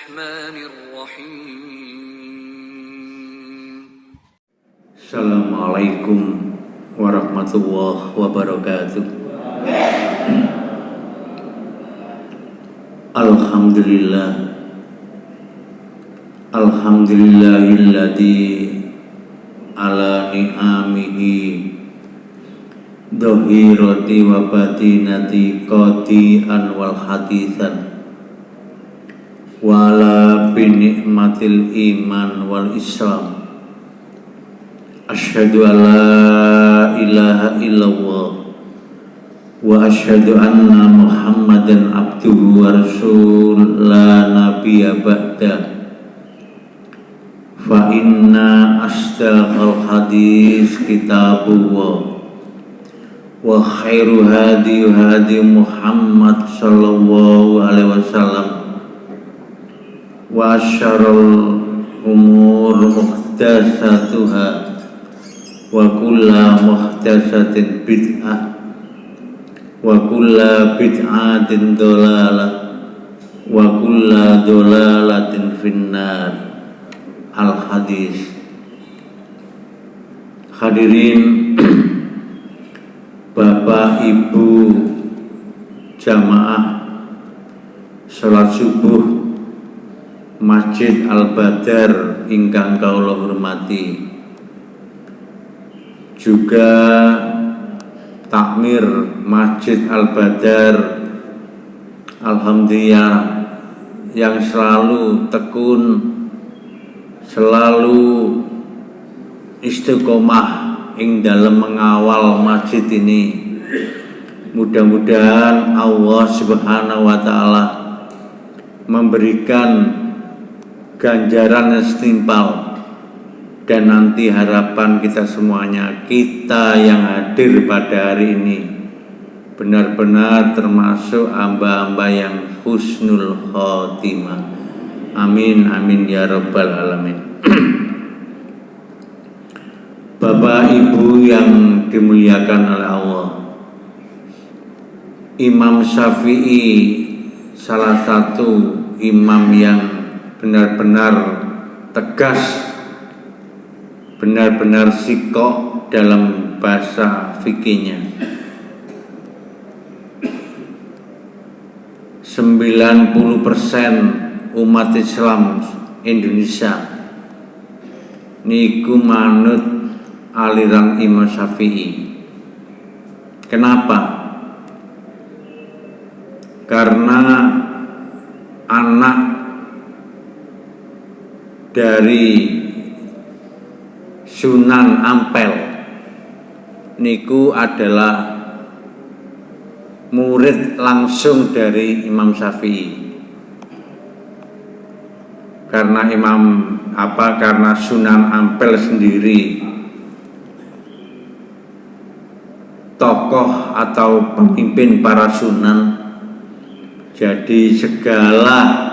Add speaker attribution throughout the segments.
Speaker 1: الرحمن الرحيم.
Speaker 2: Assalamualaikum warahmatullahi wabarakatuh. Alhamdulillahilladzi ala ni'amihi dhahirati wa batinati qadi'an wal hadithan wa ala bi ni'matil iman wal islam. Asyhadu an la ilaha illallah wa asyhadu anna Muhammadan abduhu wa rasul la nabiyya ba'da. Fa inna asdaqal hadis kitabullah wa khairu hadi Muhammad sallallahu alaihi wasallam wa syarrul umur muhdatsatuha wa kullu muhdatsatin bid'ah wa kullu bid'atin dhalalah wa kullu dhalalatin finnar. Al-Hadis. Hadirin Bapak Ibu jamaah salat subuh Masjid Al-Badar ingkang kawula hormati, juga takmir Masjid Al-Badar, alhamdulillah yang selalu tekun, selalu istiqomah ing dalam mengawal masjid ini. Mudah-mudahan Allah Subhanahu wa taala memberikan ganjaran yang setimpal, dan nanti harapan kita semuanya, kita yang hadir pada hari ini benar-benar termasuk hamba-hamba yang husnul khotimah. Amin amin ya rabbal alamin. Bapak Ibu yang dimuliakan oleh Allah, Imam Syafi'i salah satu imam yang benar-benar tegas, benar-benar sikok dalam bahasa fikihnya. 90% umat Islam Indonesia niku manut aliran Imam Syafi'i. Kenapa? Karena anak dari Sunan Ampel niku adalah murid langsung dari Imam Syafi'i. Karena karena Sunan Ampel sendiri tokoh atau pemimpin para sunan, jadi segala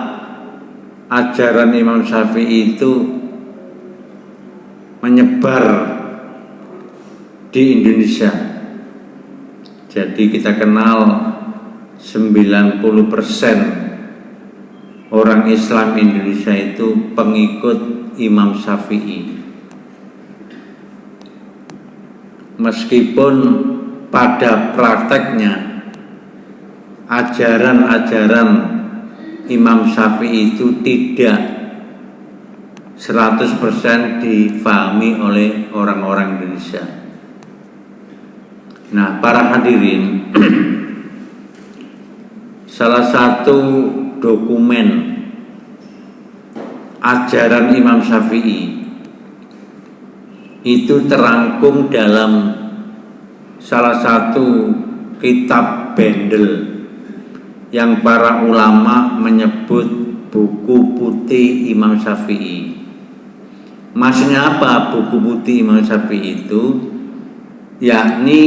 Speaker 2: ajaran Imam Syafi'i itu menyebar di Indonesia. Jadi kita kenal 90% orang Islam Indonesia itu pengikut Imam Syafi'i. Meskipun pada prakteknya ajaran-ajaran Imam Syafi'i itu tidak 100% difahami oleh orang-orang Indonesia. Nah, para hadirin, salah satu dokumen ajaran Imam Syafi'i itu terangkum dalam salah satu kitab bendel yang para ulama menyebut buku putih Imam Syafi'i. Maksudnya apa buku putih Imam Syafi'i itu? Yakni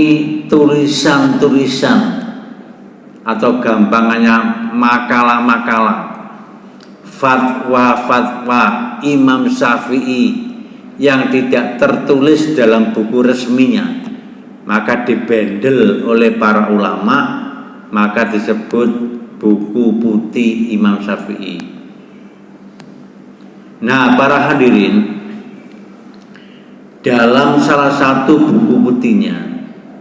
Speaker 2: tulisan-tulisan atau gampangannya makalah-makalah, fatwa-fatwa Imam Syafi'i yang tidak tertulis dalam buku resminya, maka dibendel oleh para ulama, maka disebut buku putih Imam Syafi'i. Nah, para hadirin, dalam salah satu buku putihnya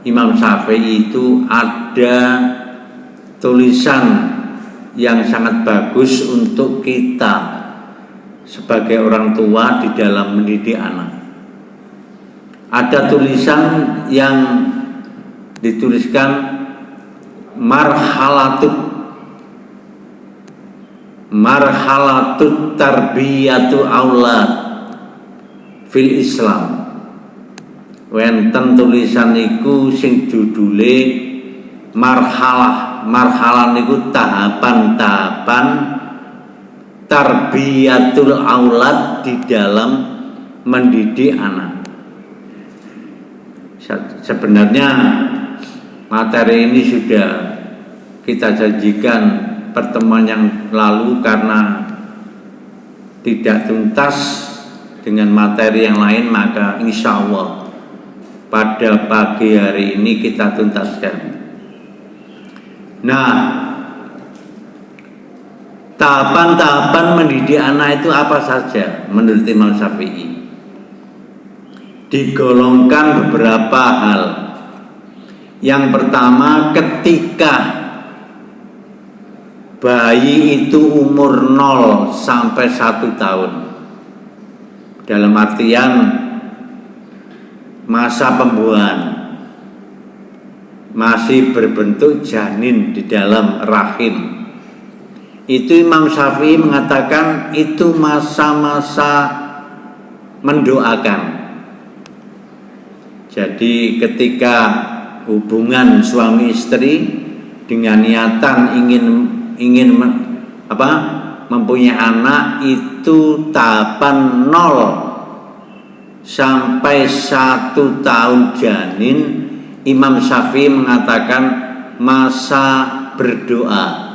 Speaker 2: Imam Syafi'i itu ada tulisan yang sangat bagus untuk kita sebagai orang tua di dalam mendidik anak. Ada tulisan yang dituliskan marhalatut tarbiyatu aulad fil Islam. Wenten tulisan iku sing judule marhalah niku tahapan-tahapan tarbiyatul aulad di dalam mendidik anak. Sebenarnya materi ini sudah kita janjikan pertemuan yang lalu karena tidak tuntas dengan materi yang lain, maka insya Allah pada pagi hari ini kita tuntaskan. Nah, tahapan-tahapan mendidik anak itu apa saja menurut Imam Syafi'i? Digolongkan beberapa hal. Yang pertama, ketika bayi itu umur 0 sampai 1 tahun, dalam artian masa pembuahan, masih berbentuk janin di dalam rahim, itu Imam Syafi'i mengatakan itu masa-masa mendoakan. Jadi ketika hubungan suami istri dengan niatan ingin mempunyai anak, itu tahapan 0 sampai 1 tahun janin, Imam Syafi'i mengatakan masa berdoa.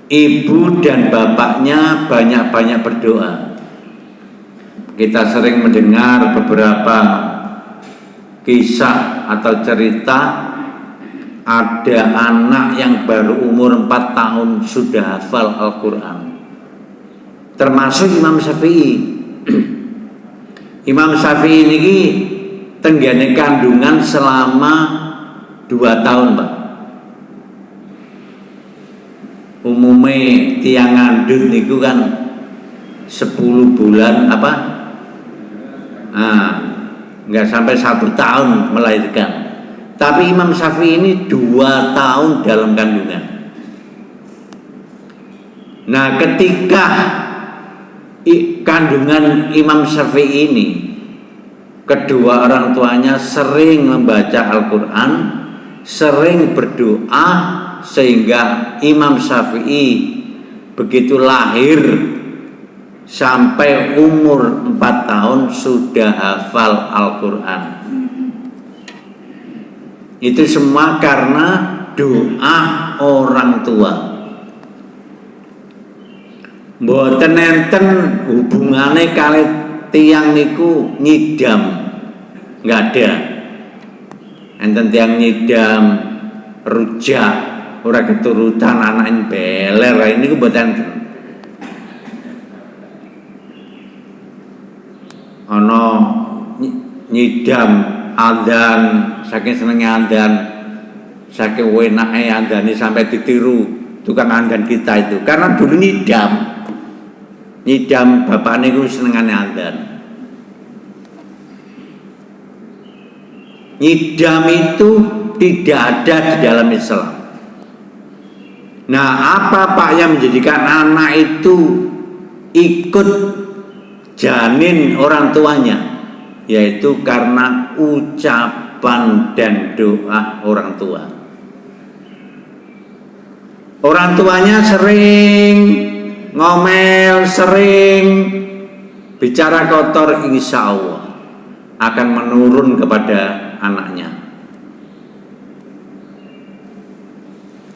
Speaker 2: Ibu dan bapaknya banyak-banyak berdoa. Kita sering mendengar beberapa kisah atau cerita, ada anak yang baru umur 4 tahun sudah hafal Al-Quran, termasuk Imam Syafi'i. Imam Syafi'i ini tenggane kandungan selama 2 tahun, Pak. Umumnya tiang ngandut niku kan 10 bulan nggak sampai 1 tahun melahirkan. Tapi Imam Syafi'i ini 2 tahun dalam kandungan. Nah, ketika kandungan Imam Syafi'i ini, kedua orang tuanya sering membaca Al-Quran, sering berdoa, sehingga Imam Syafi'i begitu lahir sampai umur 4 tahun sudah hafal Al-Quran. Itu semua karena doa orang tua. Mboten enten hubungane kali tiang niku nyidam, nggak ada. Enten tiang nyidam, rujak, ora keturutan anak beler, ini ku mboten. Ono nyidam adzan, saking senenge adzan, saking wenake adzane sampai ditiru tukang adzan kita itu, karena dulu nyidam bapaknya itu senengane adzan. Nyidam itu tidak ada di dalam Islam. Nah, apa Pak yang menjadikan anak itu ikut janin orang tuanya? Yaitu karena ucapan dan doa orang tua. Orang tuanya sering ngomel, sering bicara kotor, insya Allah akan menurun kepada anaknya.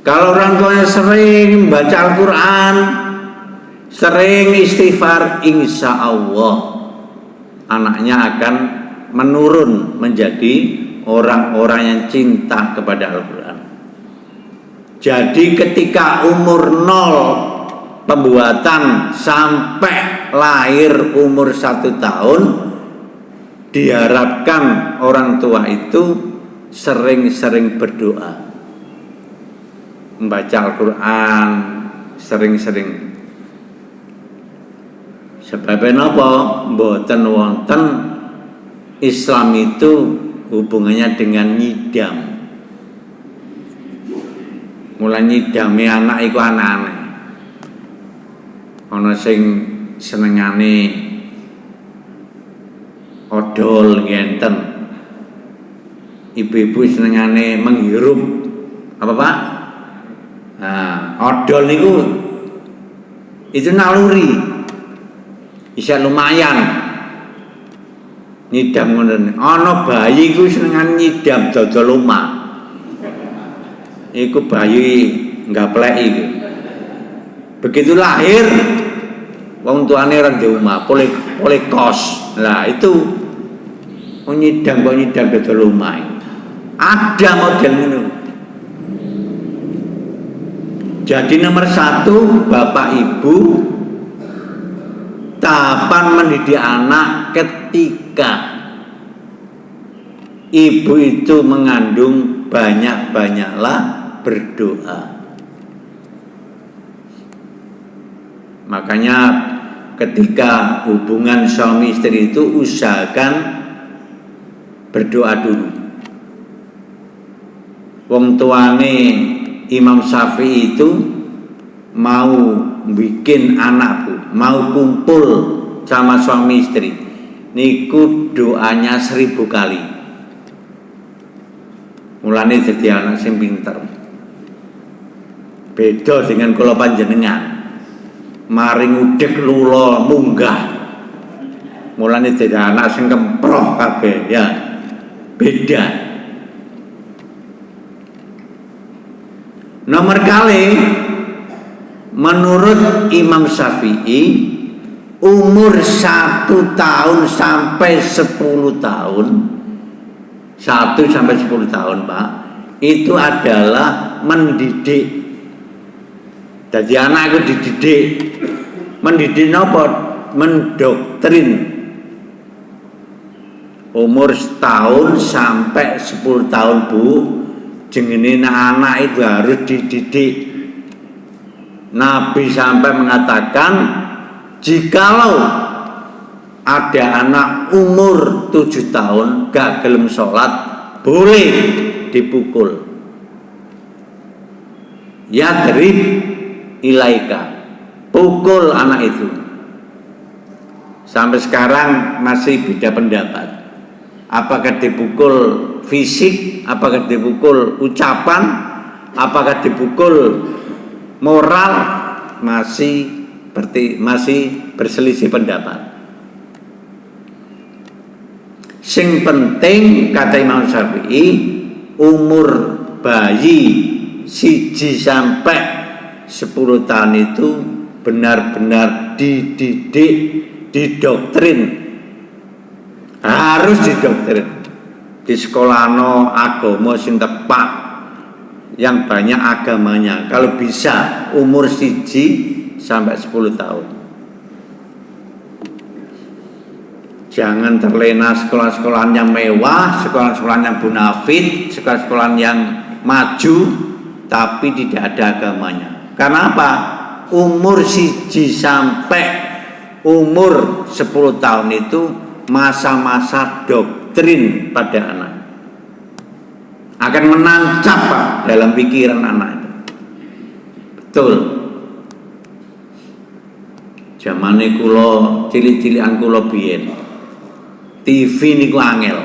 Speaker 2: Kalau orang tuanya sering baca Al-Quran, sering istighfar, insya Allah anaknya akan menurun menjadi orang-orang yang cinta kepada Al-Quran. Jadi ketika umur 0 pembuatan sampai lahir umur 1 tahun, diharapkan orang tua itu sering-sering berdoa, membaca Al-Quran, sering-sering. Sebabnya napa? Mboten wonten Islam itu hubungannya dengan nyidam. Mulai nyidame anak iku aneh-aneh. Ana sing senengane odol ngenten. Ibu-ibu senengane menghirup apa Pak? Nah, odol niku itu naluri. Bisa lumayan nyidam ngoten. Ana bayi iku senengan nyidam dodol omah. Iku bayi nggaplek iku. Begitu lahir wong tuane ora ndek omah, oleh kos. Lah itu nyidam kok nyidam dodol omah. Ada model ngono. Jadi nomor 1 Bapak Ibu tahapan mendidik anak ketika ibu itu mengandung, banyak-banyaklah berdoa. Makanya ketika hubungan suami istri itu usahakan berdoa dulu. Wong tuane Imam Syafi'i itu mau bikin anak, mau kumpul sama suami istri, niku doanya 1000 kali. Mulane dadi anak sing pinter. Beda dengan kula panjenengan. Maring udhek lula munggah. Mulane dadi anak sing kemproh kabeh ya. Beda. Nomor kali menurut Imam Syafi'i umur 1 tahun sampai 10 tahun 1 sampai 10 tahun Pak, itu adalah mendidik. Jadi anak itu dididik. Mendidik apa? Mendoktrin. Umur setahun sampai 10 tahun Bu, jenenge anak itu harus dididik. Nabi sampai mengatakan, jikalau ada anak umur 7 tahun gak gelem sholat, boleh dipukul. Yadrib ilaika, pukul anak itu. Sampai sekarang masih beda pendapat. Apakah dipukul fisik, apakah dipukul ucapan, apakah dipukul moral, masih berselisih pendapat. Sing penting kata Imam Syafi'i, umur bayi 1 sampai 10 tahun itu benar-benar dididik, didoktrin. Harus didoktrin. Di sekolahno agama sing tepat, yang banyak agamanya. Kalau bisa umur 1 sampai 10 tahun. Jangan terlena sekolah-sekolahan yang mewah, sekolah-sekolahan yang bonafit, sekolah-sekolahan yang maju, tapi tidak ada agamanya. Karena apa? Umur 1 sampai umur 10 tahun itu masa-masa doktrin pada anak. Akan menancap Pak, dalam pikiran anak itu. Betul. Zamane kula cilik-cilikan kula biyen, TV niku angel.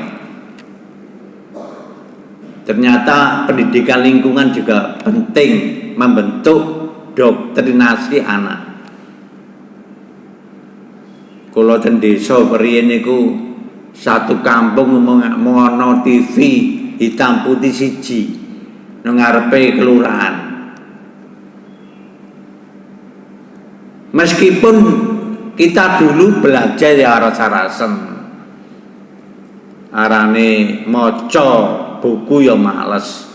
Speaker 2: Ternyata pendidikan lingkungan juga penting membentuk doktrinasi anak. Kula ten desa periyen niku satu kampung ngono TV hitam putih 1 nang ngarepe kelurahan. Meskipun kita dulu belajar ya rasa-rasen, arane maca buku ya males,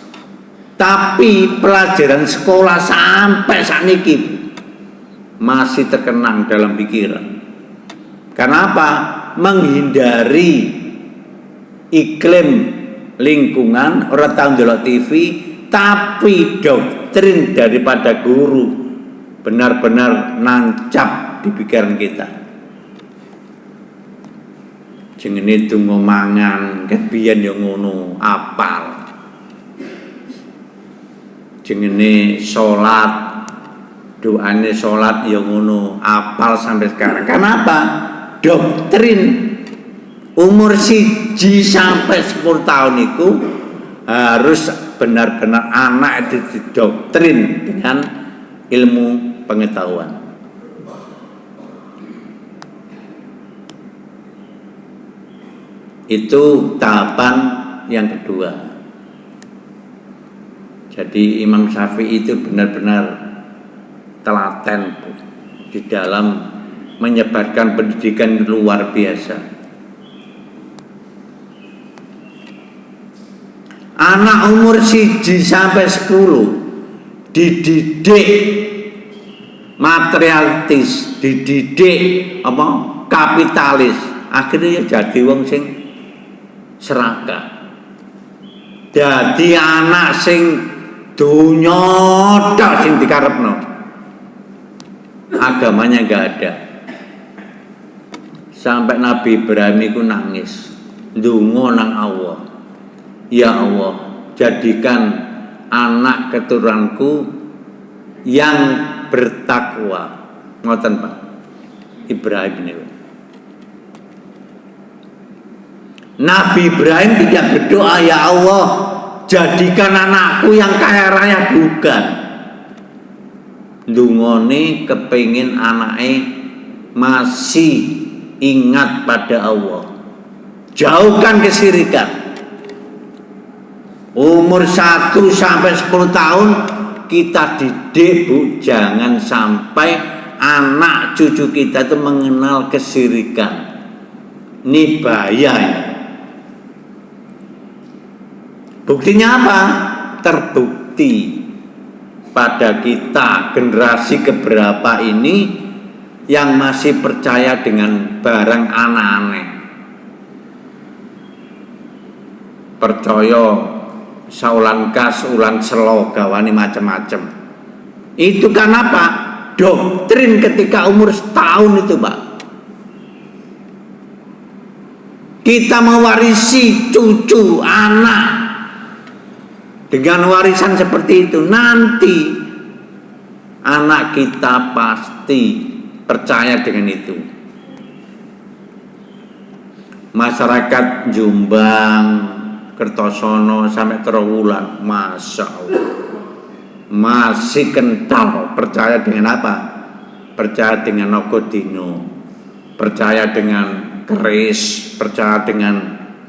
Speaker 2: Tapi pelajaran sekolah sampai saat ini masih terkenang dalam pikiran. Karena apa? Menghindari iklim lingkungan, orang tahu ndelok TV, tapi doktrin daripada guru benar-benar nancap di pikiran kita. Jenenge donga mangan, ket biyen ya ngono, apal. Jenenge salat, doane salat ya ngono, apal sampai sekarang. Kenapa? Doktrin umur 1 sampai 10 tahun itu harus benar-benar anak itu didoktrin dengan ilmu pengetahuan. Itu tahapan yang kedua. Jadi Imam Syafi'i itu benar-benar telaten di dalam menyebarkan pendidikan luar biasa. Anak umur 1 sampai 10 dididik materialistis, dididik apa? Kapitalis. Akhirnya ya jadi wong sing serakah. Jadi anak sing dunya tok sing dikarepno. Agamanya enggak ada. Sampai Nabi Ibrahim itu nangis, ndonga nang Allah. Ya Allah, jadikan anak keturunanku yang bertakwa. Ngoten Pak Ibrahim ini. Nabi Ibrahim tidak berdoa, ya Allah, jadikan anakku yang kaya raya, bukan. Ndungone kepengin anake masih ingat pada Allah. Jauhkan kesyirikan. Umur 1 sampai 10 tahun kita didik, Bu, jangan sampai anak cucu kita itu mengenal kesyirikan. Ini bahaya. Buktinya apa? Terbukti pada kita generasi keberapa ini yang masih percaya dengan barang aneh-aneh. Percaya saulan kas, ulan selo, gawani macam-macam. Itu kan apa? Doktrin ketika umur setahun itu, Pak. Kita mewarisi cucu, anak dengan warisan seperti itu. Nanti anak kita pasti percaya dengan itu. Masyarakat Jombang, Kertosono sampai Trawulan, Masya Allah, masih kental percaya dengan apa? Percaya dengan Nogodino, percaya dengan keris, percaya dengan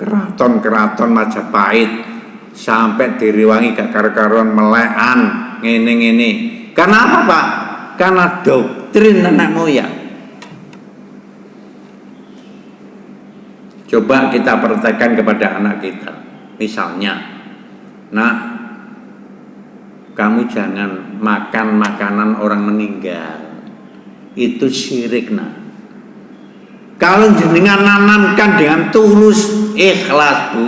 Speaker 2: keraton-keraton Majapahit, sampai diriwangi gak karu-karuan melekan ngene-ngene. Karena apa, Pak? Karena doktrin nenek moyang. Coba kita praktekkan kepada anak kita. Misalnya, nak, kamu jangan makan makanan orang meninggal. Itu syirik, nak. Kalau jenengan nanamkan dengan tulus, ikhlas, Bu,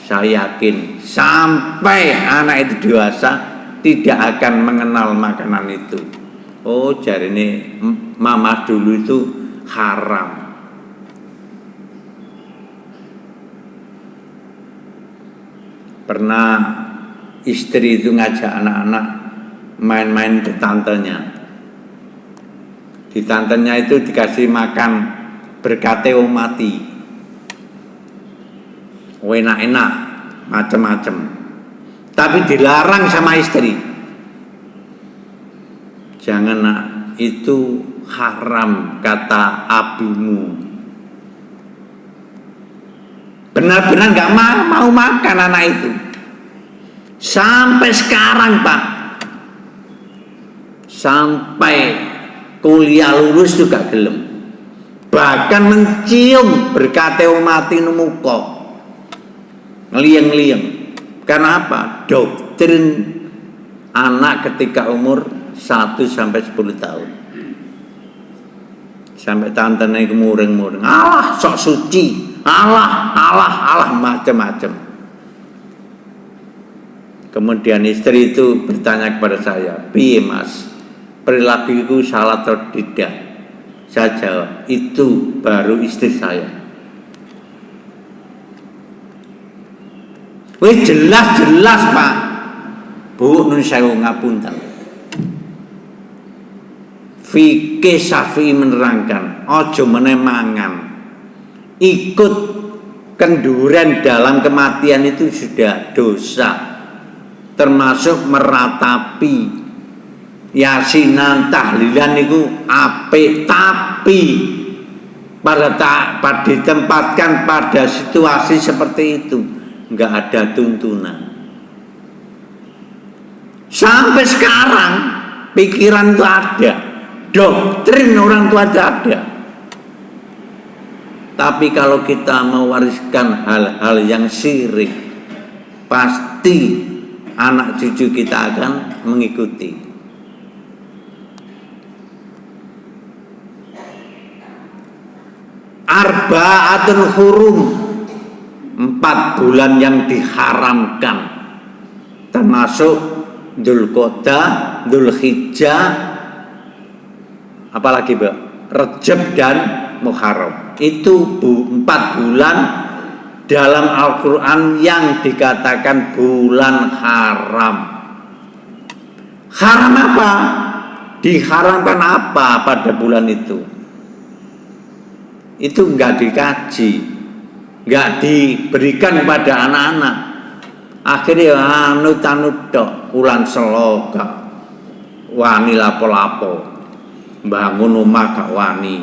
Speaker 2: saya yakin sampai anak itu dewasa tidak akan mengenal makanan itu. Oh, jari ini mama dulu itu haram. Pernah istri itu ngajak anak-anak main-main ke tantenya. Di tantenya itu dikasih makan berkate mati, enak-enak, macam-macam. Tapi dilarang sama istri. Jangan, nak, itu haram kata abimu. Benar-benar gak mau makan anak itu. Sampai sekarang, Pak, sampai kuliah lulus juga gelem. Bahkan mencium berkate mati numuko, ngeliang-liang. Karena apa? Doktrin doktrin anak ketika umur 1 sampai 10 tahun. Sampai tantenya kemuring-muring, Allah sok suci, Allah macam-macam. Kemudian istri itu bertanya kepada saya, piye mas, perilakuku salah atau tidak? Saya jawab, itu baru istri saya. Wih jelas pak, Bu nun sewu ngapunten. Fikih Syafi'i menerangkan, ojo menemangan, ikut kenduren dalam kematian itu sudah dosa, termasuk meratapi yasinan tahlilan itu apik, tapi pada ditempatkan pada situasi seperti itu nggak ada tuntunan. Sampai sekarang pikiran itu ada, doktrin orang tua itu ada. Tapi kalau kita mewariskan hal-hal yang syirik, pasti anak cucu kita akan mengikuti. Arba'atun hurum, 4 bulan yang diharamkan, termasuk Dzulqa'dah, Dzulhijjah, apalagi Mbak, Rejab dan Muharram. Itu 4 bulan dalam Al-Quran yang dikatakan bulan haram. Haram apa? Diharamkan apa pada bulan itu? Itu enggak dikaji, enggak diberikan kepada anak-anak. Akhirnya anut-anut tok, ulan seloga, wani lapo-lapo, bangun omah gak wani,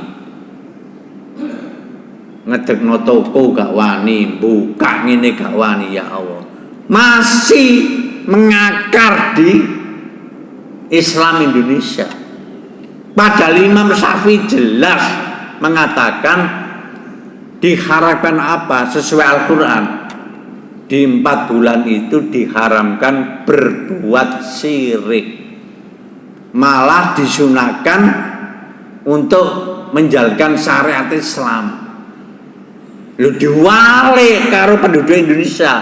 Speaker 2: ngedekno toko gak wani, buka ngene gak wani. Ya Allah, masih mengakar di Islam Indonesia. Padahal Imam Syafi'i jelas mengatakan diharamkan apa sesuai Al-Quran. Di 4 bulan itu diharamkan berbuat syirik, malah disunahkan untuk menjalankan syariat Islam. Lu diwale karo penduduk Indonesia,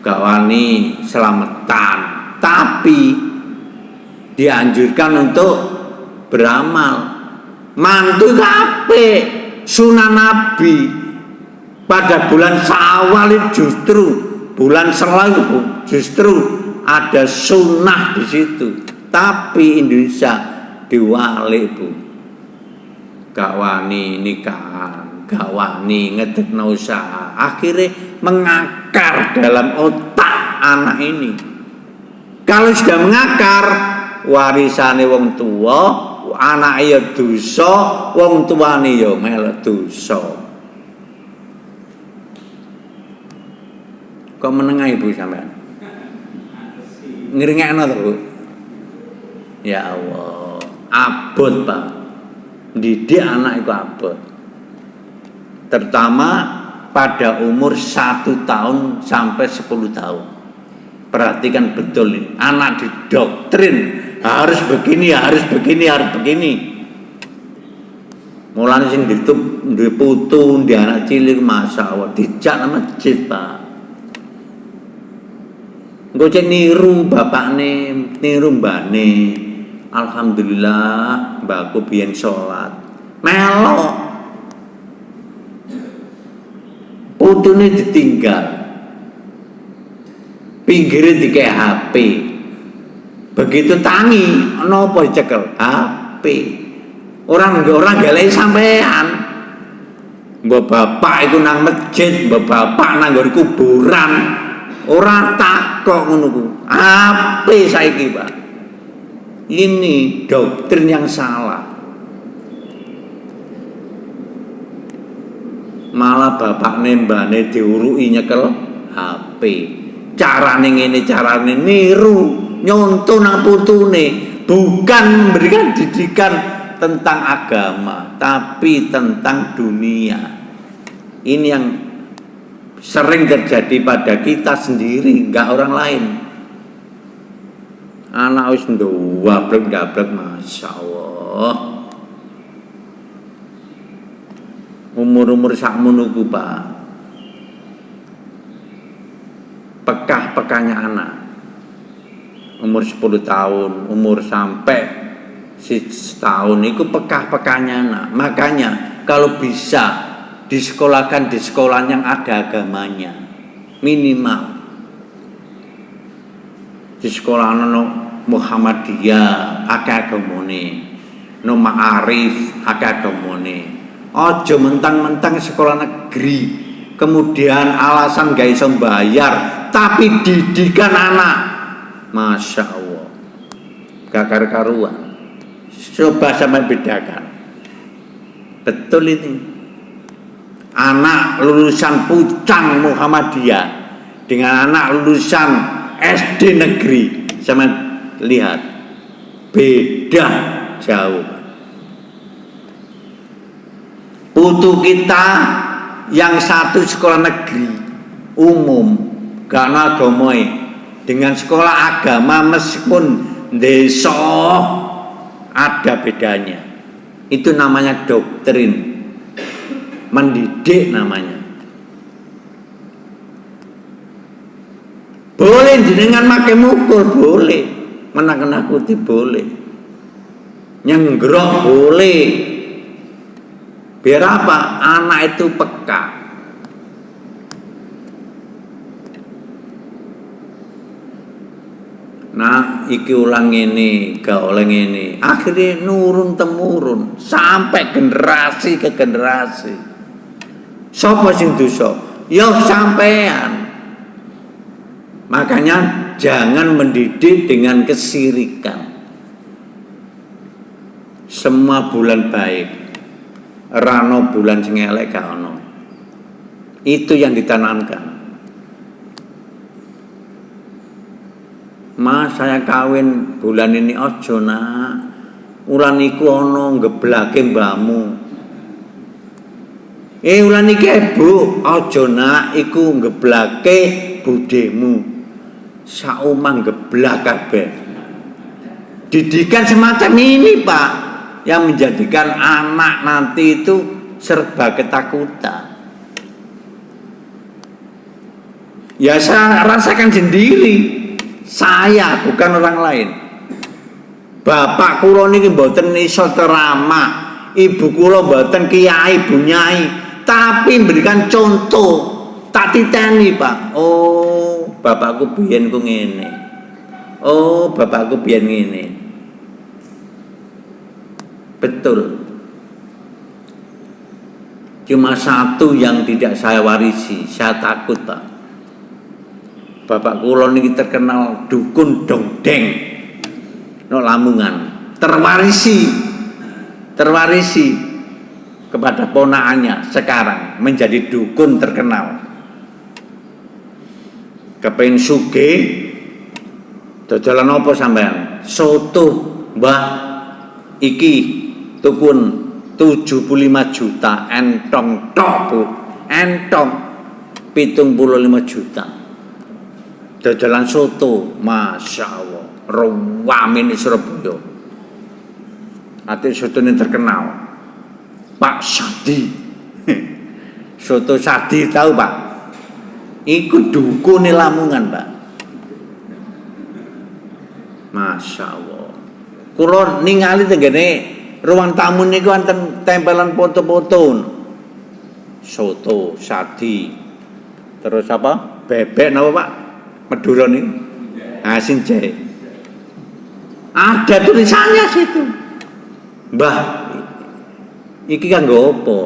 Speaker 2: gak wani selamatan, tapi dianjurkan untuk beramal. Mantu kabeh sunah Nabi. Pada bulan Syawal justru bulan selalu justru ada sunnah di situ. Tapi Indonesia diwale Bu, gak wani nikahan, gak wani ngedekno usaha. Akhirnya mengakar dalam otak anak ini. Kalau sudah mengakar, warisane wong tua, anak ya dosa, wong tuane ya melok dosa. Kok menengah Ibu sampean? Ngeringekno to, Bu? Ya Allah, abot Pak. Didik anak itu abot. Terutama pada umur 1 tahun sampai 10 tahun. Perhatikan betul ini. Anak didoktrin harus begini, harus begini, harus begini. Mulane sing diputu di anak cilik masyaallah dijak nang masjid Pak. Engko cek niru bapakne, niru mbane. Alhamdulillah mbakku biyen salat. Melok. Putune ditinggal. Pinggire dikek HP. Begitu tangi, napa dicekel? HP. Orang galek sampean. Mbok bapak iku nang masjid, mbok bapak nang nggon kuburan. Ora takok ngono ku. Ape saiki, Pak? Ini doktrin yang salah. Malah bapakne mbane diuruki nyekel HP. Carane ngene, carane niru, nyontoh nang putune, bukan memberikan didikan tentang agama, tapi tentang dunia. Ini yang sering terjadi pada kita sendiri, enggak orang lain. Anak wis ndablek, Masya Allah. Umur-umur sakmono ku, Pak. Pekah-pekahnya anak. Umur 10 tahun, umur sampai setahun itu pekah-pekahnya anak. Makanya kalau bisa disekolahkan di sekolah yang ada agamanya, minimal di sekolah Muhammadiyah akeh agamane, no Ma'arif akeh agamane. Aja mentang-mentang sekolah negeri kemudian alasan gak iso bayar, tapi didikan anak, Masya Allah, gak karu-karuan. Coba sama bedakan. Betul ini. Anak lulusan Pucang Muhammadiyah dengan anak lulusan SD negeri, sama lihat beda jauh. Putu kita yang satu sekolah negeri umum gak ana agamoe, dengan sekolah agama meskipun desa ada bedanya. Itu namanya doktrin, mendidik namanya. Boleh jenengan make mukul, boleh menakut-nakuti, boleh nyenggrok, boleh. Biar apa? Anak itu peka. Nah, iki ulang ini, gak oleh ini. Akhirnya nurun temurun sampai generasi ke generasi. Sopo sing dosa? Ya sampean. Makanya jangan mendidik dengan kesirikan. Semua bulan baik, rano bulan sing elek gak ono. Itu yang ditanamkan. Mas, saya kawin bulan ini, ojo nak, ulan iku ono ngeblake mbahmu. Ulan iki Bu, ojo nak, iku ngeblake budemu. Saumah ngeblak kabeh. Didikan semacam ini, Pak, yang menjadikan anak nanti itu serba ketakutan. Ya saya rasakan sendiri. Saya bukan orang lain. Bapak kula niki mboten iso ceramah, ibu kula mboten kiai bunyai, tapi memberikan contoh. Tak titeni, Pak. Oh, bapakku biyen ku ngene. Oh, bapakku biyen ngene. Betul. Cuma satu yang tidak saya warisi, saya takut, Pak. Bapak kula niki terkenal dukun dongdeng no Lamongan, terwarisi kepada ponakannya sekarang menjadi dukun terkenal. Kepengin sugih dodolan apa sampean? Soto, Mbah. Iki tukun 75 juta entong tok, Bu. Entong 75 juta. Dodolan soto, Masya Allah, rawamin di Surabaya. Ati soto ini terkenal, Pak Sadi. Soto Sadi tahu, Pak? Iku dukune Lamongan, Pak. Masya Allah. Kulo ningali tenggene ruang tamu niku wonten tempelan foto-foto. Soto Sadi. Terus apa? Bebek napa, Pak? Madura nih, asin jahe. Ada tulisannya situ. Mbah, iki kan apa?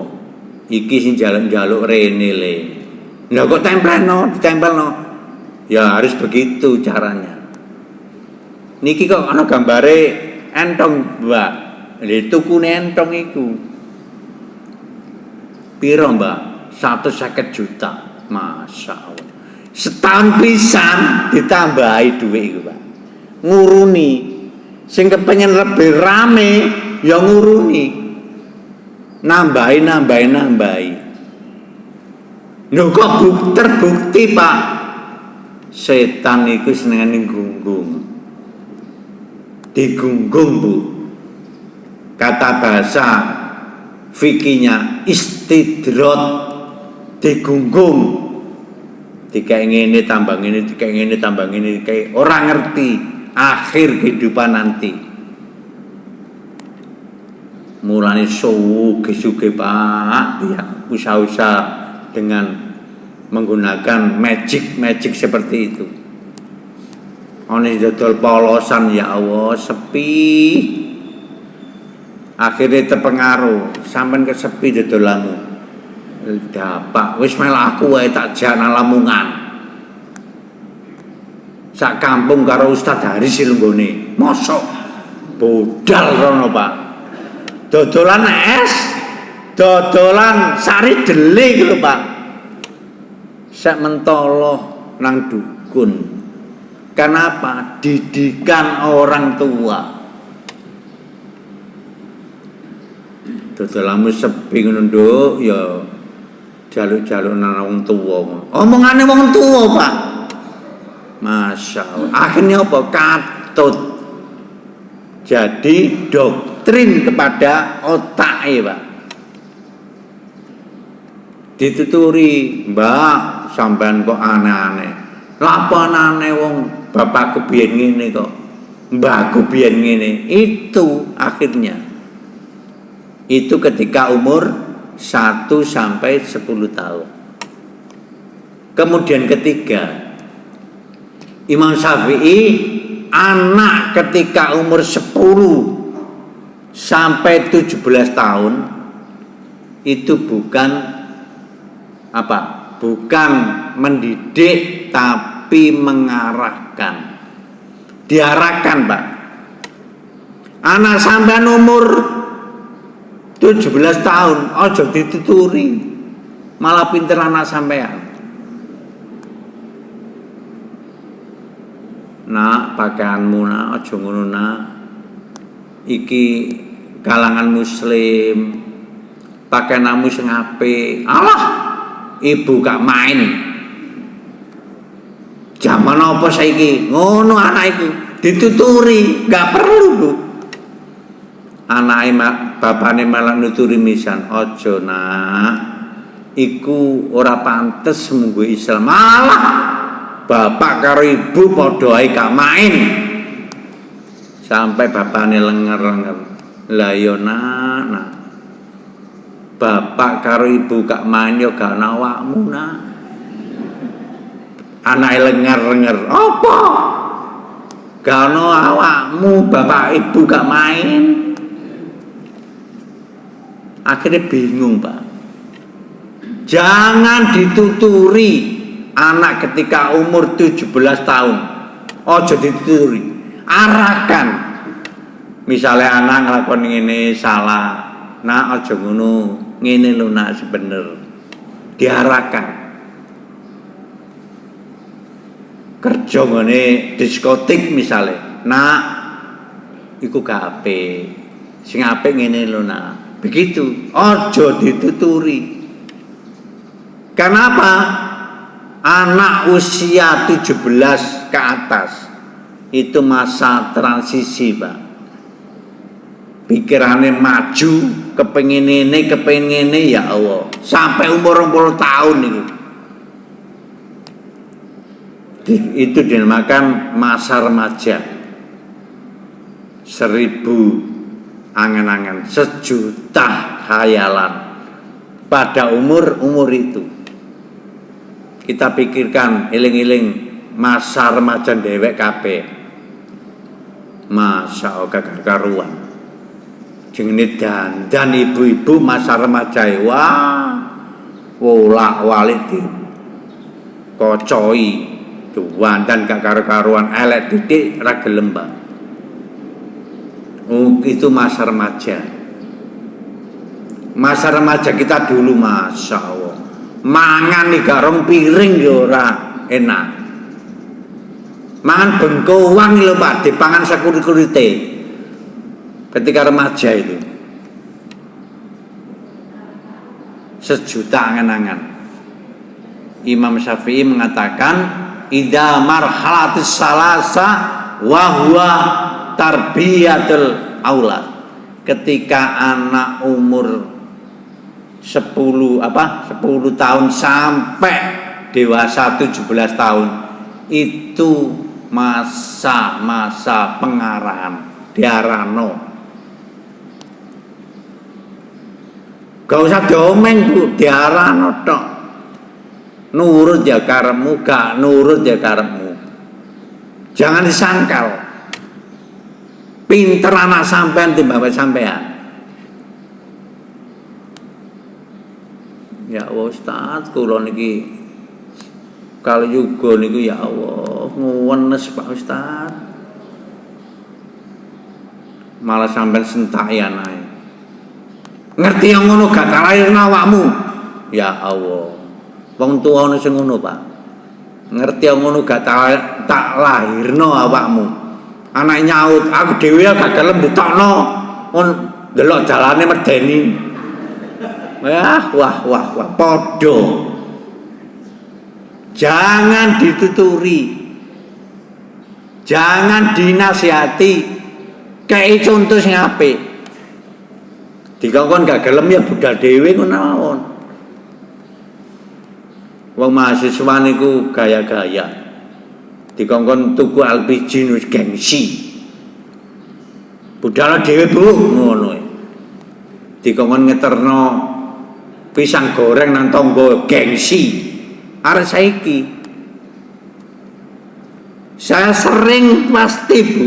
Speaker 2: Iki sing jalan-jaluk rene le. Lah kok ditempelno? Ya harus begitu caranya. Niki kok ana gambare entong, Mbak. Lha tukune entong iku. Piro, Mbak? 150 juta. Masya Allah. Setahun pisan ditambahi duit iku, Pak. Nguruni. Sing kepengen lebih rame ya nguruni. Nambahi. Lho kok terbukti Pak, setan itu senengane gunggung. Digunggung Bu. Kata bahasa fikihnya istidrot, digunggung. Dikai ngene tambah ngene, dikai ngene tambah ngene, dikai orang ngerti akhir kehidupan nanti. Mulane suge Pak, ya usaha-usaha dengan menggunakan magic seperti itu. Ono dodol polosan ya Allah sepi. Akhirnya terpengaruh, sampean kesepi dodolamu. Dapak wis mel aku wae tak jana lamungan. Sak kampung karo Ustaz Haris lunggone. Mosok bodal rono Pak. Dodolan es, dodolan sari delik lho Pak. Sak mentolo nang dukun. Kenapa? Didikan orang tua. Dodolamu sepi ngono nduk ya jaluk-jaluk nang wong tuwa. Omongane wong tuwa, Pak. Masya Allah. Akhirnya apa? Katut. Jadi doktrin kepada otak Pak. Dituturi, Mbak, sampean kok aneh-aneh. Lapanane wong bapakku biyen ngene kok. Mbahku biyen ngene. Itu akhirnya. Itu ketika umur 1 sampai 10 tahun. Kemudian ketiga, Imam Syafi'i anak ketika umur 10 sampai 17 tahun itu bukan apa? Bukan mendidik tapi mengarahkan. Diarahkan, Pak. Anak sampean umur 17 tahun, ojo dituturi, malah pinter anak sampean. Nak, pakaianmu nak, ojo ngono nak. Iki kalangan muslim, pakaianmu sing apik. Allah, ibu gak main. Zaman apa saiki? Ngono anak iku dituturi, gak perlu Bu. Anake bapane malah nuturi misan, ojo nak, iku ora pantes munggo Islam. Malah bapak karo ibu padha ae gak main. Sampai bapane lenger-lenger. Lah yo nak. Bapak karo ibu gak main yo gak ana awakmu nak. Anake lenger-lenger. Apa? Gak ana awakmu, bapak ibu gak main. Akhirnya bingung Pak. Jangan dituturi anak ketika umur 17 tahun. Ojo dituturi, arahkan. Misalnya anak ngelakon ngene salah, nak ojo ngono, ngene lho nak sebener. Diarahkan. Kerja ngene diskotik misalnya, nak iku gak apik. Sing apik ngene lho nak. Begitu, ojo dituturi. Kenapa? Anak usia 17 ke atas itu masa transisi Pak. Pikirannya maju, kepengen ini ya Allah. Sampai umur 20 tahun itu dinamakan masa remaja. 1000 angan-angan, 1.000.000 khayalan pada umur itu. Kita pikirkan eling-eling masa remaja dewek kabeh. Masya Allah gak karuan. Jenenge dandan ibu-ibu masa remaja wah wolak-walik di kocoi dandan gak karuan elek didik ra gelem Pak. Itu masa remaja. Masa remaja kita dulu Masya Allah. Mangan nih garong piring ya ora enak. Mangan bengkowang lho Pak, dipangan sakurit-kurite. Ketika remaja itu. 1.000.000 angan-angan. Imam Syafi'i mengatakan idza marhalatis salasa wa huwa tarbiyatul aulad. Ketika anak umur 10 tahun sampai dewasa 17 tahun itu masa-masa pengarahan diarano. Gak usah domeng Bu, diarano tok. Nurut ya karepmu, gak nurut ya karepmu. Jangan disangkal. Pinter anak sampean timbang sampean. Ya Allah Ustaz, kula niki kalau juga niku ya Allah nguwenes Pak Ustaz. Malah sampean sentayan ae. Ngerti yang ngono gak kalahirna awakmu. Ya Allah. Wong tuwa ono sing ngono, Pak. Ngerti yang ngono gak tak lahirno awakmu. Anak nyaut, aku dhewe gak gelem ditokno. Mun delok jalane medeni. Wah, padha. Jangan dituturi. Jangan dinasihati. Kayak contoh sing apik. Dikongkon gak gelem ya budal dhewe ngono mawon. Wong mahasiswa niku gaya-gaya. Dikongkon tuku LPG wis gengsi. Budal dhewe Bu ngono. Dikongkon ngeterno pisang goreng nang tangga gengsi. Arek saiki saya sering pasti Bu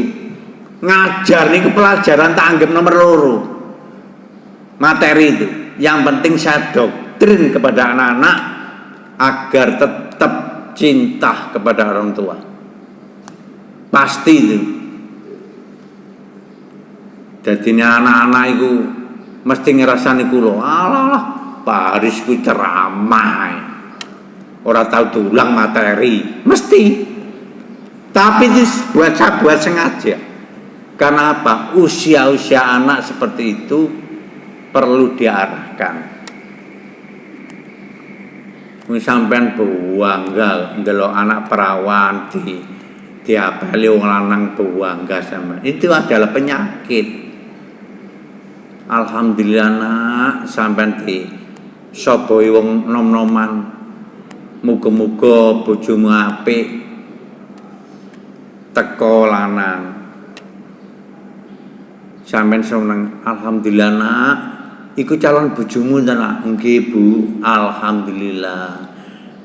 Speaker 2: ngajar niku pelajaran tak anggap nomor 2 materi itu. Yang penting saya doktrin kepada anak-anak agar tetap cinta kepada orang tua. Pasti itu. Jadi ini anak-anak itu mesti ngerasani kulo. Alah, Pak Haris ku ceramah. Orang tahu tulang materi, mesti. Tapi itu buat sengaja. Karena apa? Usia-usia anak seperti itu perlu diarahkan. Sampean bangga ndelok anak perawan diapeli wong lanang bangga sampean. Itu adalah penyakit. Alhamdulillah nak sampean soboi wong nom-noman. Muga-muga bojomu apik teko lanang. Sampeyan seneng, alhamdulillah nak. Iku calon bojomu ta nak? Nggih Bu, alhamdulillah.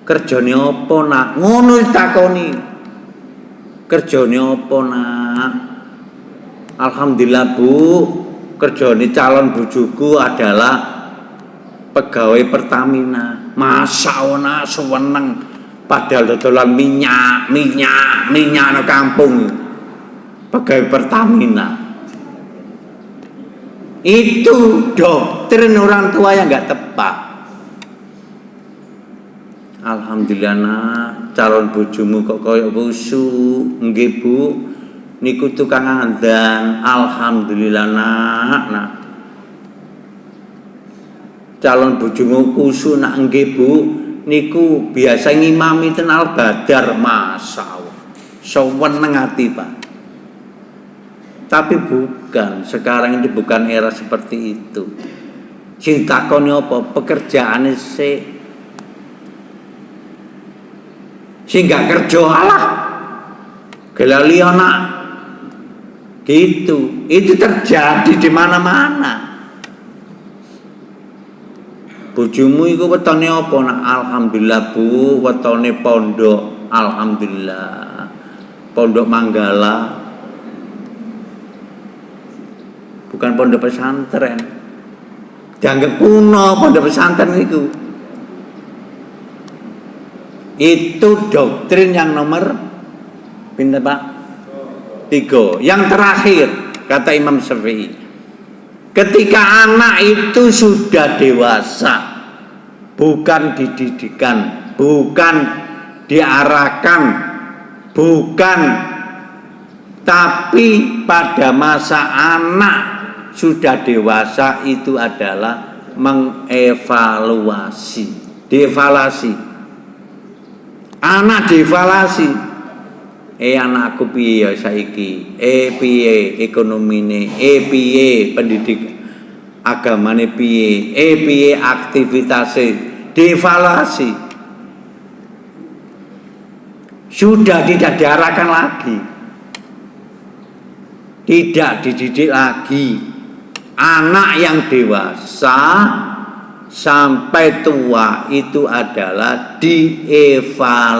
Speaker 2: Kerjane apa nak? Ngono ditakoni. Kerjane apa nak? Alhamdulillah Bu, kerjane calon bojoku adalah pegawai Pertamina. Masa ana seneng padahal dodolan minyak nang kampung. Pegawai Pertamina. Itu doktrin orang tua yang enggak tepat. Alhamdulillah nak, calon bojomu kok koyo kusuk. Nggih Bu, niku tukang andan. Alhamdulillah nak. Calon bojomu kusuk nak nggih Bu, niku biasa ngimami ten Al-Badar masyaallah. Seneng ati Pak. Tapi bukan, sekarang ini bukan era seperti itu. Sing takoni apa? Pekerjaane sing gak kerja alah. Gelali anak. Gitu. Itu terjadi di mana-mana. Bojomu iku wetone apa nak? Alhamdulillah Bu, wetone pondok. Alhamdulillah. Pondok Manggala. Bukan pondok pesantren. Dianggap kuno pondok pesantren itu. Itu doktrin yang nomor pinter Pak 3. Yang terakhir kata Imam Syafi'i, ketika anak itu sudah dewasa, bukan dididikan, bukan diarahkan, bukan, tapi pada masa anak sudah dewasa itu adalah mengevaluasi, dievaluasi. Anak dievaluasi. Anakku piye ya saiki? Piye ekonomine? Piye pendidik agamane piye? Piye aktivitase? Dievaluasi. Sudah tidak diarahkan lagi. Tidak dididik lagi. Anak yang dewasa sampai tua itu adalah dievaluasi,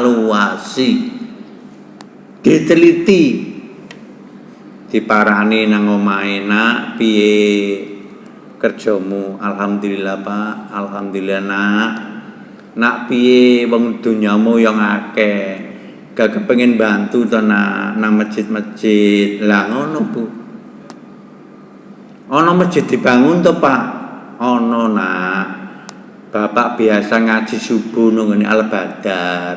Speaker 2: diteliti, diparani nang omahe, nak piye kerjamu? Alhamdulillah Pak, alhamdulillah nak piye wong dunyamu yang akeh, gak kepengin bantu to nang masjid-masjid. Lah ngono Bu, ono masjid dibangun to Pak? Ono nak, Bapak biasa ngaji subuh nunggu Al-Badar.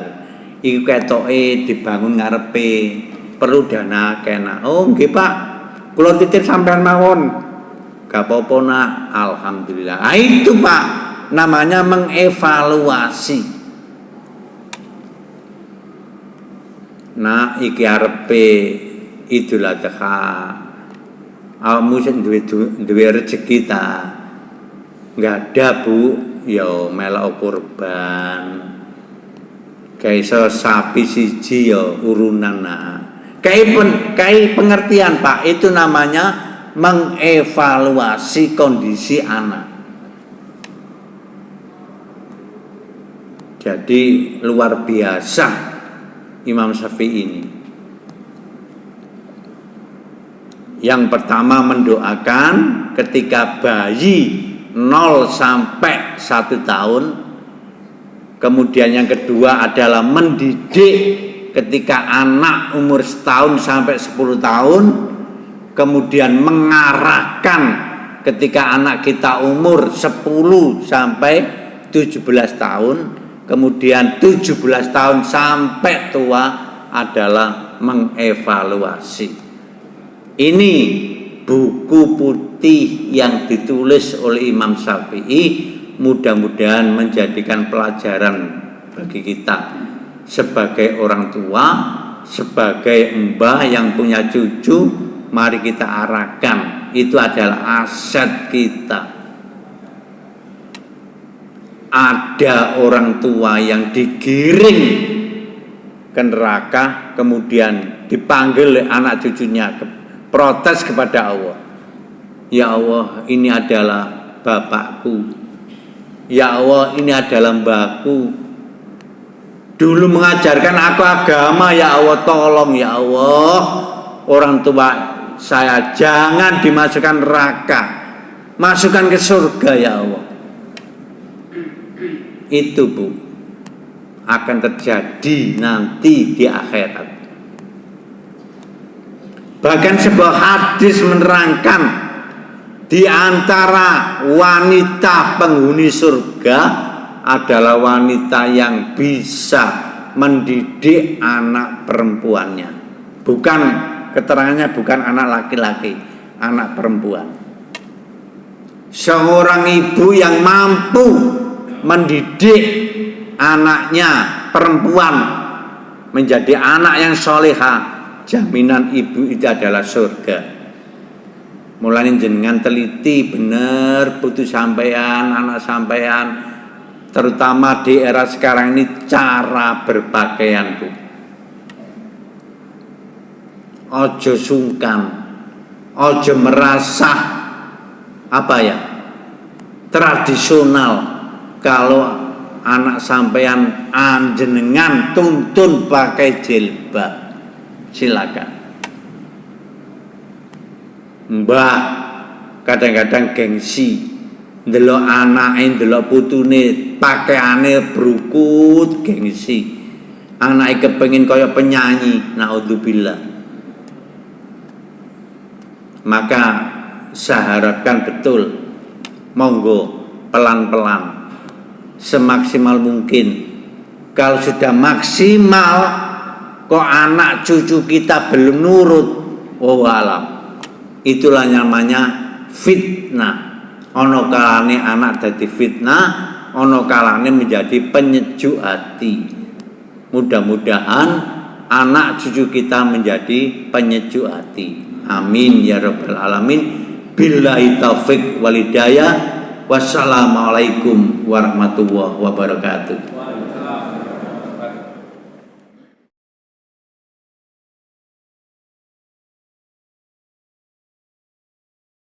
Speaker 2: Iku ketoke dibangun ngarepe, perlu dana kena. Oh nggih Pak, kula titip sampean mawon. Gak apa-apa nak, alhamdulillah. Nah, itu Pak, namanya mengevaluasi. Nah, iki arepe Idul Adha. Awakmu sing duwe rezeki ta. Enggak ada Bu, ya melok kurban. Kayak sapi siji ya urunan nah. Kayak pengertian Pak, itu namanya mengevaluasi kondisi anak. Jadi luar biasa Imam Syafi'i ini. Yang pertama mendoakan ketika bayi 0 sampai 1 tahun. Kemudian yang kedua adalah mendidik ketika anak umur setahun sampai 10 tahun. Kemudian mengarahkan ketika anak kita umur 10 sampai 17 tahun. Kemudian 17 tahun sampai tua adalah mengevaluasi. Ini buku putih yang ditulis oleh Imam Syafi'i, mudah-mudahan menjadikan pelajaran bagi kita sebagai orang tua, sebagai mbah yang punya cucu. Mari kita arahkan, itu adalah aset kita. Ada orang tua yang digiring ke neraka, kemudian dipanggil oleh anak cucunya, protes kepada Allah. Ya Allah, ini adalah bapakku. Ya Allah, ini adalah mbahku. Dulu mengajarkan aku agama, ya Allah, tolong ya Allah. Orang tua saya jangan dimasukkan neraka, masukkan ke surga ya Allah. Itu Bu, akan terjadi nanti di akhirat. Bahkan sebuah hadis menerangkan di antara wanita penghuni surga adalah wanita yang bisa mendidik anak perempuannya. Bukan, keterangannya bukan anak laki-laki, anak perempuan. Seorang ibu yang mampu mendidik anaknya perempuan menjadi anak yang solehah, jaminan ibu itu adalah surga. Mulai jenengan teliti bener putus sampean, anak sampean, terutama di era sekarang ini cara berpakaian Bu. Ojo sungkan, ojo merasa tradisional. Kalau anak sampean anjenengan tuntun pakai jilbab, silakan. Mbah kadang-kadang gengsi ndelok anake, ndelok putune pakaiane brukut, gengsi. Anake kepengin kaya penyanyi, naudzubillah. Maka saya harapkan betul, monggo pelan-pelan, semaksimal mungkin. Kalau sudah maksimal kok anak cucu kita belum nurut, oh alam, itulah namanya fitnah. Ono kalane anak jadi fitnah, ono kalane menjadi penyejuk hati. Mudah-mudahan anak cucu kita menjadi penyejuk hati. Amin ya rabbal alamin. Billahi taufik wal hidayah. Wassalamualaikum warahmatullahi wabarakatuh.